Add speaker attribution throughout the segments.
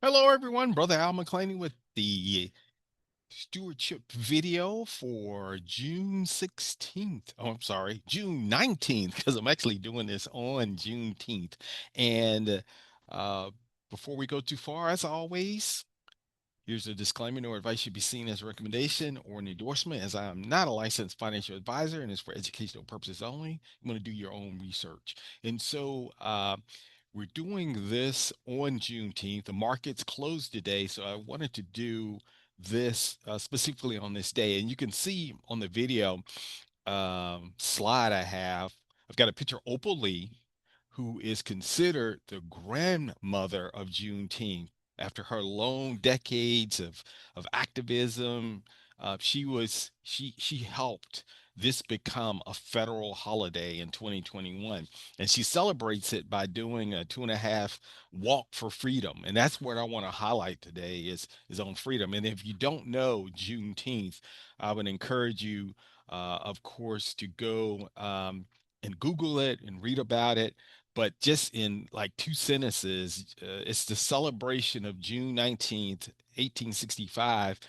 Speaker 1: Hello, everyone. Brother Al McClaney with the stewardship video for June 16th. Oh, I'm sorry, June 19th, because I'm actually doing this on Juneteenth. And uh, before we go too far, as always, here's a disclaimer. No advice should be seen as a recommendation or an endorsement, as I am not a licensed financial advisor and is for educational purposes only. You want to do your own research. And so we're doing this on Juneteenth. The markets closed today, so I wanted to do this specifically on this day. And you can see on the video slide I've got a picture of Opal Lee, who is considered the grandmother of Juneteenth. After her long decades of activism, she helped this become a federal holiday in 2021, and she celebrates it by doing a 2.5 walk for freedom. And that's what I want to highlight today is on freedom. And if you don't know Juneteenth, I would encourage you, of course, to go and Google it and read about it. But just in like two sentences, it's the celebration of June 19th, 1865.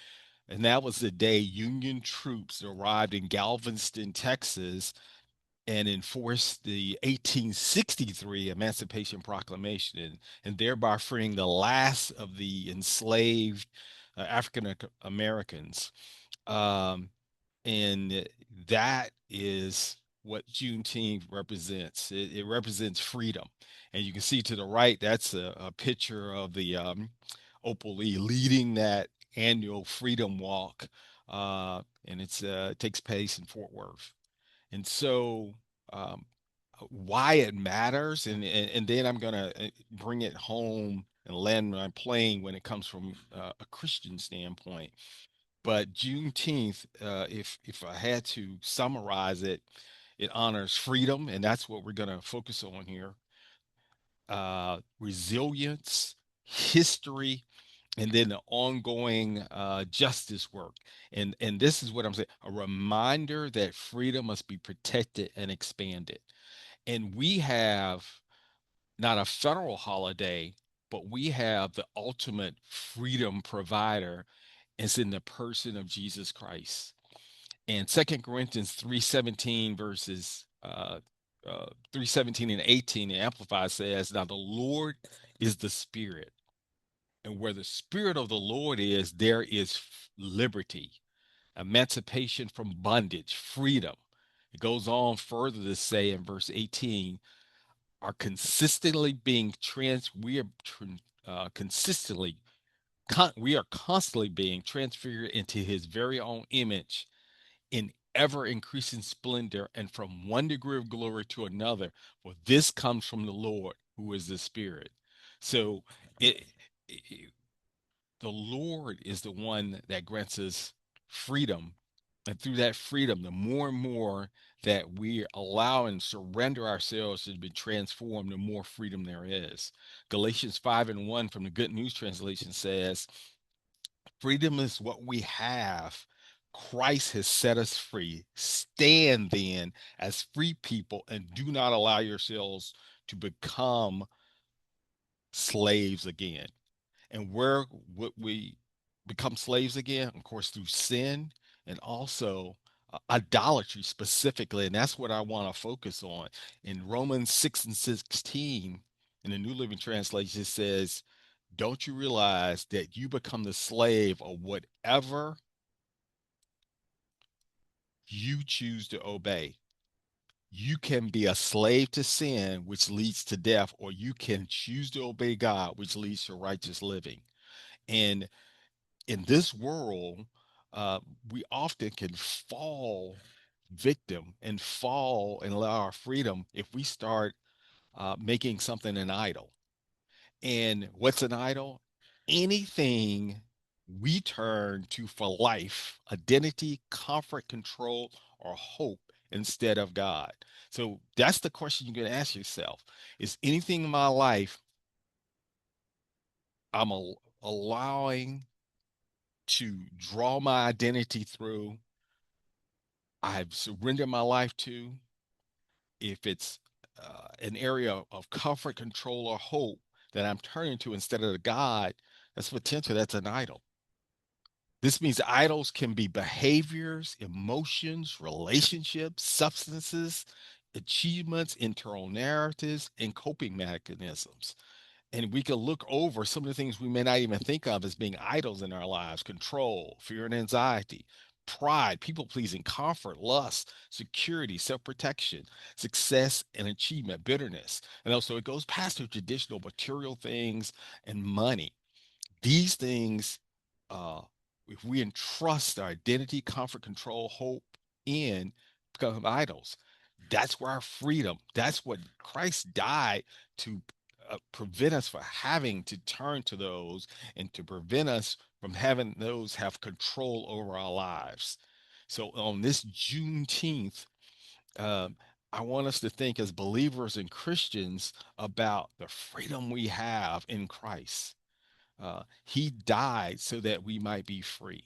Speaker 1: And that was the day Union troops arrived in Galveston, Texas, and enforced the 1863 Emancipation Proclamation, and thereby freeing the last of the enslaved African Americans. Um, and that is what Juneteenth represents. It represents freedom. And you can see to the right, that's a picture of the Opal Lee leading that annual Freedom Walk. And it takes place in Fort Worth. And so, um, why it matters, and then I'm going to bring it home and land my plane when it comes from a Christian standpoint. But Juneteenth, if I had to summarize it, it honors freedom, and that's what we're going to focus on here. Resilience, history, and then the ongoing justice work. And this is what I'm saying: a reminder that freedom must be protected and expanded. And we have not a federal holiday, but we have the ultimate freedom provider. It's in the person of Jesus Christ. And Second Corinthians 3:17 verses 3:17 and 18, the Amplified says, "Now the Lord is the Spirit, and where the Spirit of the Lord is, there is liberty, emancipation from bondage, freedom." It goes on further to say in verse 18, "Are consistently being trans we are consistently we are constantly being transfigured into his very own image in ever increasing splendor, and from one degree of glory to another, for this comes from the Lord, who is the Spirit." So it, it the Lord is the one that grants us freedom. And through that freedom, the more and more that we allow and surrender ourselves to be transformed, the more freedom there is. Galatians 5:1 from the Good News Translation says, "Freedom is what we have. Christ has set us free. Stand then as free people and do not allow yourselves to become slaves again." And where would we become slaves again? Of course, through sin, and also idolatry specifically. And that's what I want to focus on. In Romans 6:16, in the New Living Translation, it says, "Don't you realize that you become the slave of whatever you choose to obey?" You can be a slave to sin, which leads to death, or you can choose to obey God, which leads to righteous living. And in this world, uh, we often can fall victim and fall and allow our freedom if we start making something an idol. And what's an idol? Anything we turn to for life, identity, comfort, control, or hope instead of God. So that's the question you're going to ask yourself. Is anything in my life I'm allowing to draw my identity through, I've surrendered my life to? If it's an area of comfort, control, or hope that I'm turning to instead of the God, That's potential. That's an idol. This means idols can be behaviors, emotions, relationships, substances, achievements, internal narratives, and coping mechanisms. And we can look over some of the things we may not even think of as being idols in our lives: control, fear and anxiety, pride, people pleasing, comfort, lust, security, self protection, success and achievement, bitterness. And also, it goes past the traditional material things and money. These things, uh, if we entrust our identity, comfort, control, hope in, become idols. That's where our freedom, that's what Christ died to prevent us from having to turn to those, and to prevent us from having those have control over our lives. So on this Juneteenth, um, I want us to think as believers and Christians about the freedom we have in Christ. He died so that we might be free.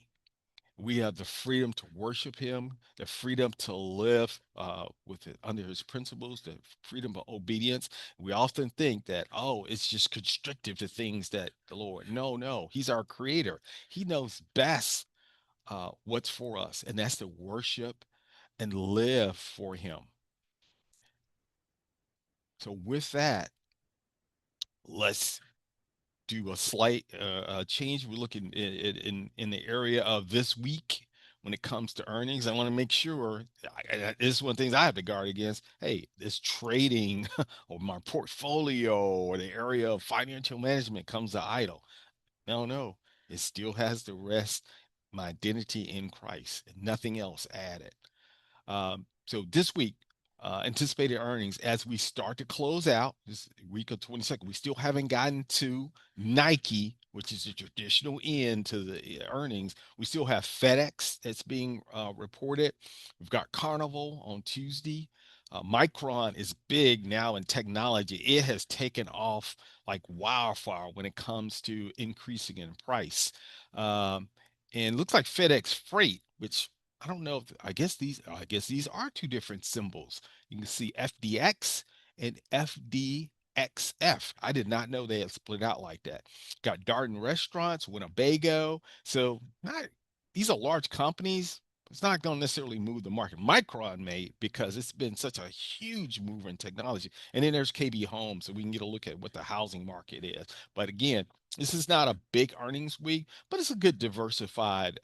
Speaker 1: We have the freedom to worship Him, the freedom to live under His principles, the freedom of obedience. We often think that, oh, it's just constrictive to things that the Lord. No, no, He's our Creator. He knows best what's for us, and that's to worship and live for Him. So, with that, let's do a slight change. We're looking in the area of this week when it comes to earnings. I want to make sure this is one of the things I have to guard against. Hey, this trading or my portfolio or the area of financial management comes to idle. No, no, it still has to rest my identity in Christ and nothing else added. So this week, anticipated earnings as we start to close out this week of 22nd. We still haven't gotten to Nike, which is the traditional end to the earnings. We still have FedEx that's being reported. We've got Carnival on Tuesday. Micron is big now in technology. It has taken off like wildfire when it comes to increasing in price. Um, and looks like FedEx Freight, which I don't know if I guess these are two different symbols. You can see FDX and FDXF. I did not know they had split out like that. Got Darden Restaurants, Winnebago. So not these are large companies. It's not going to necessarily move the market. Micron may, because it's been such a huge mover in technology. And then there's KB Home, so we can get a look at what the housing market is. But again, this is not a big earnings week, but it's a good diversified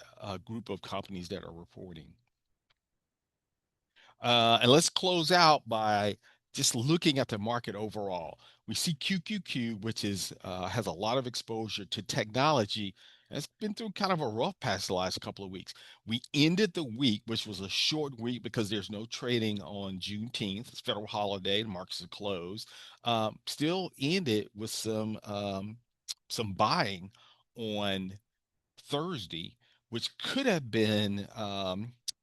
Speaker 1: group of companies that are reporting. And let's close out by just looking at the market overall. We see QQQ, which is has a lot of exposure to technology. It's been through kind of a rough patch the last couple of weeks. We ended the week, which was a short week because there's no trading on Juneteenth. It's federal holiday, the markets are closed. Still ended with some buying on Thursday, which could have been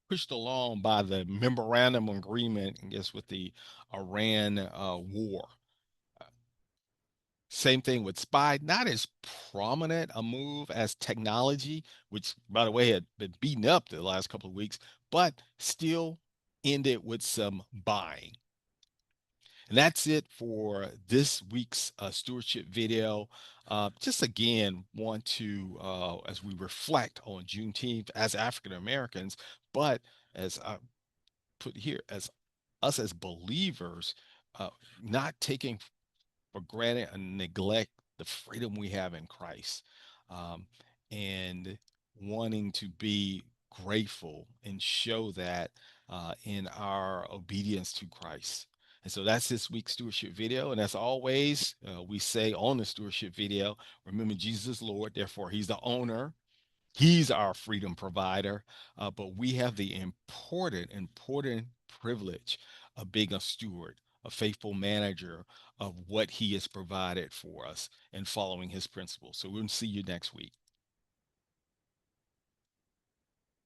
Speaker 1: pushed along by the memorandum agreement, I guess, with the Iran war. Same thing with SPY, not as prominent a move as technology, which, by the way, had been beaten up the last couple of weeks, but still ended with some buying. And that's it for this week's stewardship video. Just again, want to, as we reflect on Juneteenth as African Americans, but as I put here, as us as believers, uh, not taking for granted and neglect the freedom we have in Christ, um, and wanting to be grateful and show that in our obedience to Christ. And so that's this week's stewardship video. And as always, we say on the stewardship video, remember Jesus is Lord, therefore He's the owner. He's our freedom provider, but we have the important privilege of being a steward, a faithful manager of what He has provided for us and following His principles. So we'll see you next week.